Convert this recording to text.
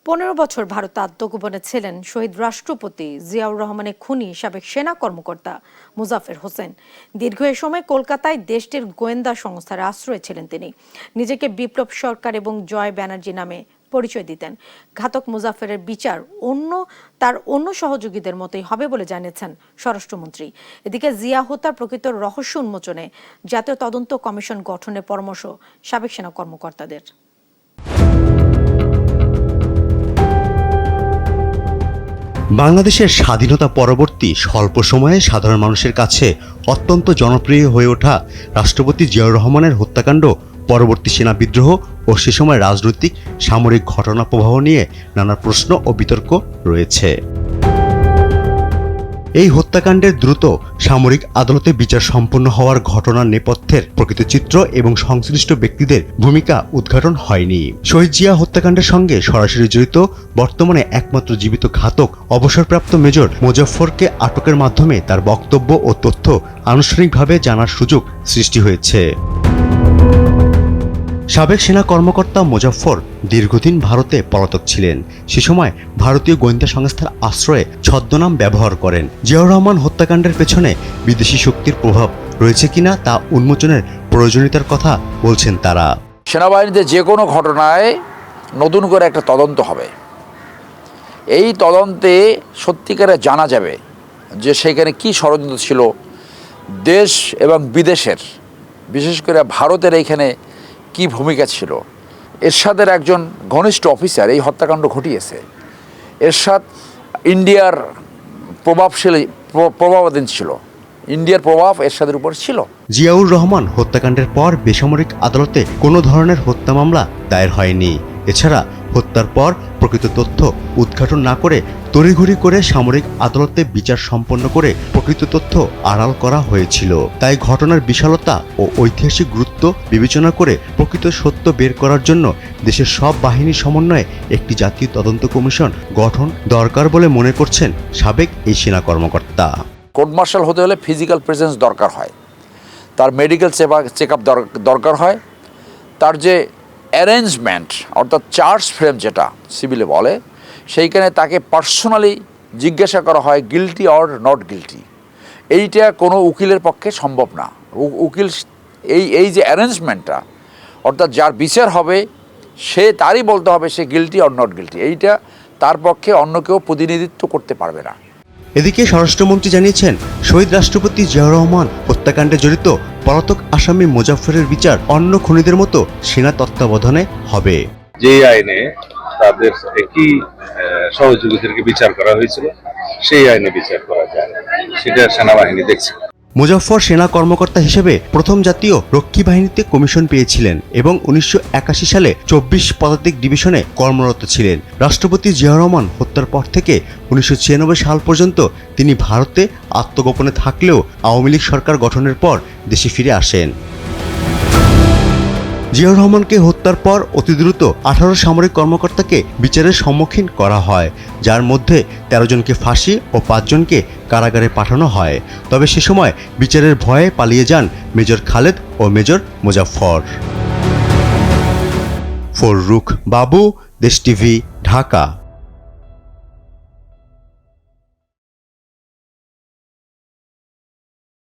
15 বছর ভারতে আত্মগোপনে ছিলেন শহীদ রাষ্ট্রপতি জিয়াউর রহমানের খুনি সাবেক সেনা কর্মকর্তা মোজাফের হোসেন। দীর্ঘ এ সময় কলকাতায় দেশটির গোয়েন্দা সংস্থার আশ্রয়ে ছিলেন তিনি। নিজেকে বিপ্লব সরকার এবং জয় ব্যানার্জি নামে পরিচয় দিতেন। ঘাতক মোজাফেরের বিচার তার অন্য সহযোগীদের মতোই হবে বলে জানিয়েছেন স্বরাষ্ট্রমন্ত্রী। এদিকে জিয়া হত্যার প্রকৃত রহস্য উন্মোচনে জাতীয় তদন্ত কমিশন গঠনের পরামর্শ সাবেক সেনা কর্মকর্তাদের। বাংলাদেশের স্বাধীনতা পরবর্তী স্বল্প সময়ে সাধারণ মানুষের কাছে অত্যন্ত জনপ্রিয় হয়ে ওঠা রাষ্ট্রপতি জিয়াউর রহমানের হত্যাকাণ্ড, পরবর্তী সেনা বিদ্রোহ ও সে সময় রাজনৈতিক সামরিক ঘটনা প্রবাহ নিয়ে নানা প্রশ্ন ও বিতর্ক রয়েছে। এই হত্যাকাণ্ডের দ্রুত সামরিক আদালতে বিচার সম্পন্ন হওয়ার ঘটনার নেপথ্যের প্রকৃত চিত্র এবং সংশ্লিষ্ট ব্যক্তিদের ভূমিকা উদ্ঘাটন হয়নি। শহীদ জিয়া হত্যাকাণ্ডের সঙ্গে সরাসরি জড়িত বর্তমানে একমাত্র জীবিত ঘাতক অবসরপ্রাপ্ত মেজর মোজাফফরকে আটকের মাধ্যমে তার বক্তব্য ও তথ্য আনুষ্ঠানিকভাবে জানার সুযোগ সৃষ্টি হয়েছে। সাবেক সেনা কর্মকর্তা মোজাফফর দীর্ঘদিন ভারতে পলাতক ছিলেন। সে সময় ভারতীয় গোয়েন্দা সংস্থার আশ্রয়ে ছদ্মনাম ব্যবহার করেন। জিয়াউর রহমান হত্যাকাণ্ডের পেছনে বিদেশি শক্তির প্রভাব রয়েছে কিনা তা উন্মোচনের প্রয়োজনীয়তার কথা বলছেন তারা। সেনাবাহিনীতে যে কোনো ঘটনায় নতুন করে একটা তদন্ত হবে। এই তদন্তে সত্যিকারে জানা যাবে যে সেখানে কি ষড়যন্ত্র ছিল দেশ এবং বিদেশের, বিশেষ করে ভারতের এইখানে কি ভূমিকা ছিল। এরশাদের একজন ঘনিষ্ঠ অফিসার এই হত্যাকাণ্ড ঘটিয়েছে। এরশাদ ইন্ডিয়ার প্রভাবাধীন ছিল, ইন্ডিয়ার প্রভাব এরশাদের উপর ছিল। জিয়াউর রহমান হত্যাকাণ্ডের পর বেসামরিক আদালতে কোনো ধরনের হত্যা মামলা দায়ের হয়নি। এছাড়া হত্যার পর প্রকৃত তথ্য উদ্ঘাটন না করে তড়িঘড়ি করে সামরিক আদালতে বিচার সম্পন্ন করে প্রকৃত তথ্য আড়াল করা হয়েছিল। তাই ঘটনার বিশালতা ও ঐতিহাসিক গুরুত্ব বিবেচনা করে প্রকৃত সত্য বের করার জন্য দেশের সব বাহিনীর সমন্বয়ে একটি জাতীয় তদন্ত কমিশন গঠন দরকার বলে মনে করছেন সাবেক এই সেনা কর্মকর্তা। কোর্ট মার্শাল হতে হলে ফিজিক্যাল প্রেজেন্স দরকার হয়, তার মেডিকেল চেক আপ দরকার হয়, তার যে অ্যারেঞ্জমেন্ট অর্থাৎ চার্জ ফ্রেম যেটা সিভিলে বলে, সেইখানে তাকে পার্সোনালি জিজ্ঞাসা করা হয় গিলটি অর নট গিলটি। এইটা কোনো উকিলের পক্ষে সম্ভব না। উকিল এই যে অ্যারেঞ্জমেন্টটা অর্থাৎ যার বিচার হবে সে তারই বলতে হবে সে গিলটি অর নট গিলটি। এইটা তার পক্ষে অন্য কেউ প্রতিনিধিত্ব করতে পারবে না। এদিকে স্বরাষ্ট্রমন্ত্রী জানিয়েছেন, শহীদ রাষ্ট্রপতি জিয়াউর রহমান হত্যাকাণ্ডে জড়িত পলাতক আসামি মোজাফফরের বিচার অন্য খুনিদের মতো সেনা তত্ত্বাবধানে হবে। যে আইনে তাদের একই সহযোগীদেরকে বিচার করা হয়েছিল সেই আইনে বিচার করা যায়, সেটা সেনাবাহিনী দেখছে। মোজাফফর সেনা কর্মকর্তা হিসেবে প্রথম জাতীয় রক্ষী বাহিনীতে কমিশন পেয়েছিলেন এবং 1981 সালে 24 পদাতিক ডিভিশনে কর্মরত ছিলেন। রাষ্ট্রপতি জিয়াউর রহমান হত্যার পর থেকে 1996 সাল পর্যন্ত তিনি ভারতে আত্মগোপনে থাকলেও আওয়ামী লীগ সরকার গঠনের পর দেশে ফিরে আসেন। জিয়াউর রহমানকে হত্যার পর অতি দ্রুত 18 সামরিক কর্মকর্তাকে বিচারের সম্মুখীন করা হয়, যার মধ্যে 13 জনকে ফাঁসি ও 5 জনকে কারাগারে পাঠানো হয়। তবে সে সময় বিচারের ভয়ে পালিয়ে যান মেজর খালেদ ও মেজর মোজাফফর। ফররুখ বাবু, দেশ টিভি, ঢাকা।